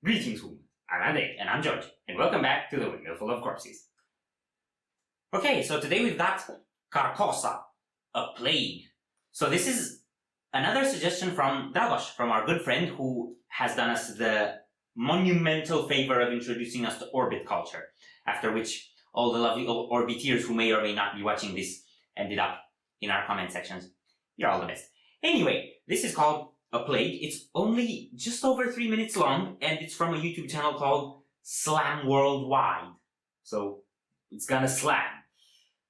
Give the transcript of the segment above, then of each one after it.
Greetings, Windmill. I'm Andy, and I'm George, and welcome back to the Windmill full of corpses. Okay, so today we've got Carcosa, a plague. So this is another suggestion from Dragos, from our good friend who has done us the monumental favor of introducing us to orbit culture, after which all the lovely orbiteers who may or may not be watching this ended up in our comment sections. You're all the best. Anyway, this is called A Plague. It's only just over 3 minutes long, and it's from a YouTube channel called Slam Worldwide. So, it's gonna slam.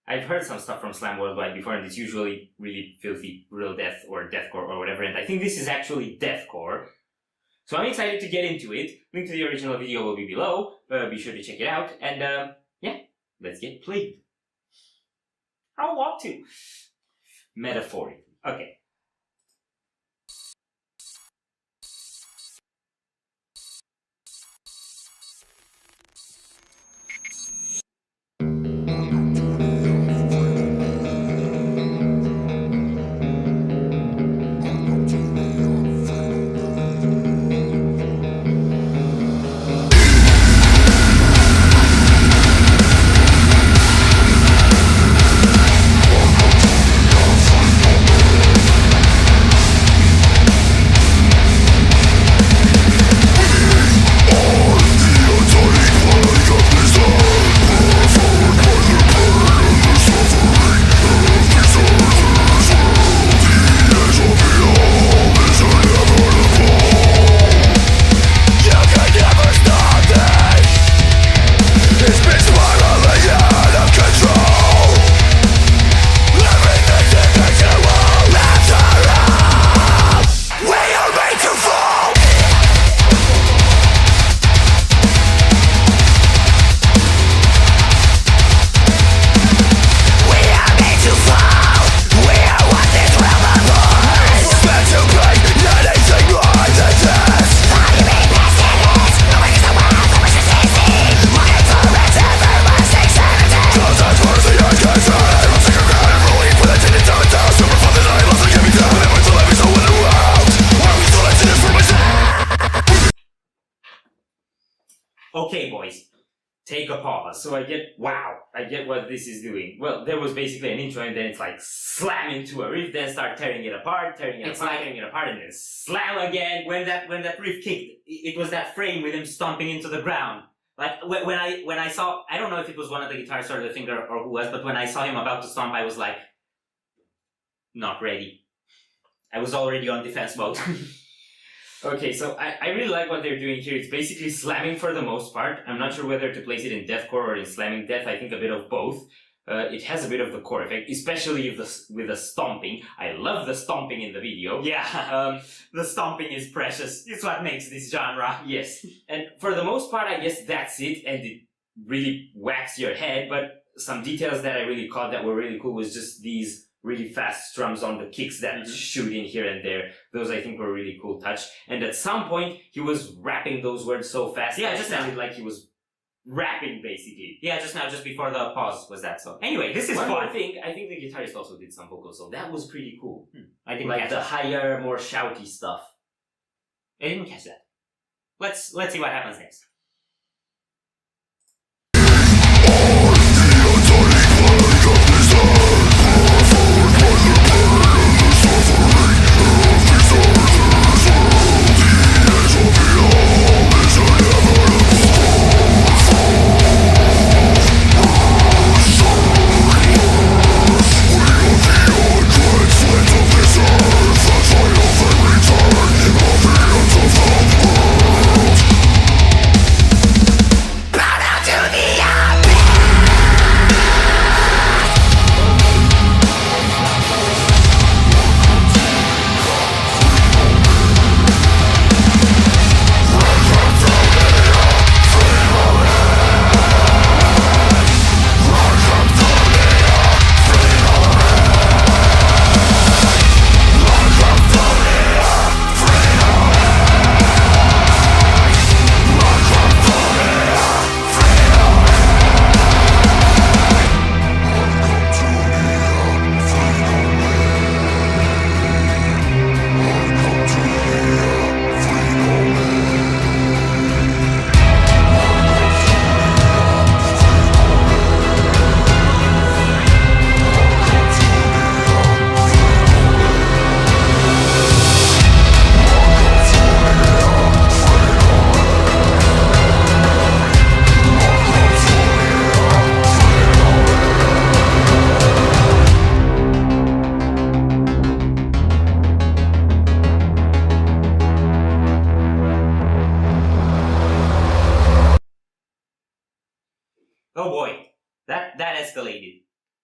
I've heard some stuff from Slam Worldwide before, and it's usually really filthy, real death, or deathcore, or whatever, and I think this is actually deathcore. So I'm excited to get into it. Link to the original video will be below. Be sure to check it out, and yeah, let's get plagued. I want to. Metaphorically. Okay. Okay, boys, take a pause. So I get what this is doing. Well, there was basically an intro, and then it's like slam into a riff, then start tearing it apart, tearing it apart, and then slam again. When that riff kicked, it was that frame with him stomping into the ground. Like when I saw, I don't know if it was one of the guitarists or the finger or who was, but when I saw him about to stomp, I was like, not ready. I was already on defense mode. Okay, so I really like what they're doing here. It's basically slamming for the most part. I'm not sure whether to place it in deathcore or in slamming death. I think a bit of both. It has a bit of the core effect, especially with the stomping. I love the stomping in the video. Yeah, the stomping is precious. It's what makes this genre. Yes, and for the most part, I guess that's it, and it really whacks your head. But some details that I really caught that were really cool was just these really fast strums on the kicks that shoot in here and there. Those I think were a really cool touch. And at some point, he was rapping those words so fast. Yeah, it just sounded like he was rapping, basically. Yeah, just now, just before the pause was that. So anyway, this is one more thing. I think the guitarist also did some vocals, so that was pretty cool. I didn't like the higher, more shouty stuff. I didn't catch that. Let's see what happens next. Oh boy, that escalated.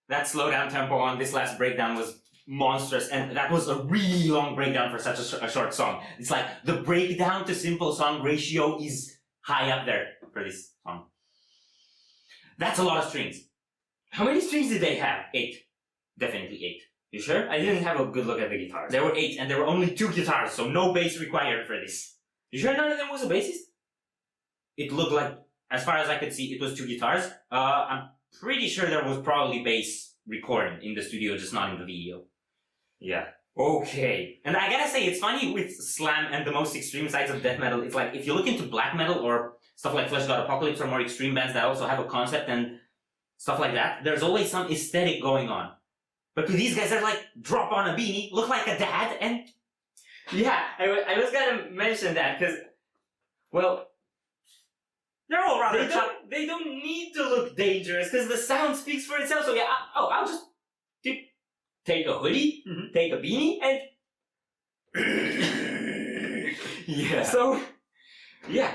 That slowdown tempo on this last breakdown was monstrous, and that was a really long breakdown for such a short song. It's like the breakdown to simple song ratio is high up there for this song. That's a lot of strings. How many strings did they have? 8. Definitely 8. You sure? I didn't have a good look at the guitars. There were 8, and there were only 2 guitars, so no bass required for this. You sure none of them was a bassist? It looked like, as far as I could see, it was 2 guitars. I'm pretty sure there was probably bass recorded in the studio, just not in the video. Yeah. Okay. And I gotta say, it's funny with slam and the most extreme sides of death metal. It's like, if you look into black metal or stuff like Flesh God Apocalypse or more extreme bands that also have a concept and stuff like that, there's always some aesthetic going on. But to these guys, they're like, drop on a beanie, look like a dad, and... Yeah, I was gonna mention that, because, well... They're all rather they don't need to look dangerous, because the sound speaks for itself, so yeah, I'll just... Take a hoodie, take a beanie, and... Yeah. So, yeah,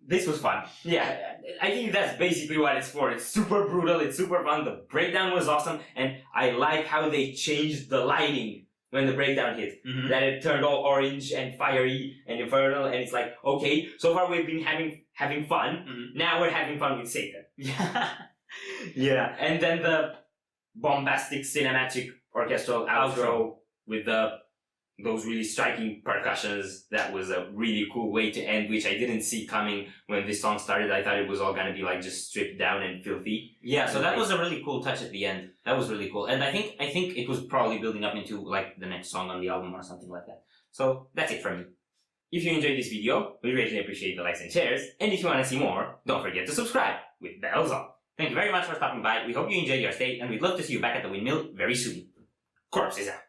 this was fun. Yeah, I think that's basically what it's for. It's super brutal, it's super fun, the breakdown was awesome, and I like how they changed the lighting when the breakdown hit. That it turned all orange and fiery and infernal, and it's like, okay, so far we've been having fun, now we're having fun with Satan. Yeah. Yeah, and then the bombastic cinematic orchestral outro with those really striking percussions. That was a really cool way to end, which I didn't see coming when this song started. I thought it was all gonna be like just stripped down and filthy. Yeah, so that was a really cool touch at the end. That was really cool. And I think it was probably building up into like the next song on the album or something like that. So that's it from me. If you enjoyed this video, we greatly appreciate the likes and shares. And if you want to see more, don't forget to subscribe with bells on. Thank you very much for stopping by. We hope you enjoyed your stay, and we'd love to see you back at the Windmill very soon. Corpse is out.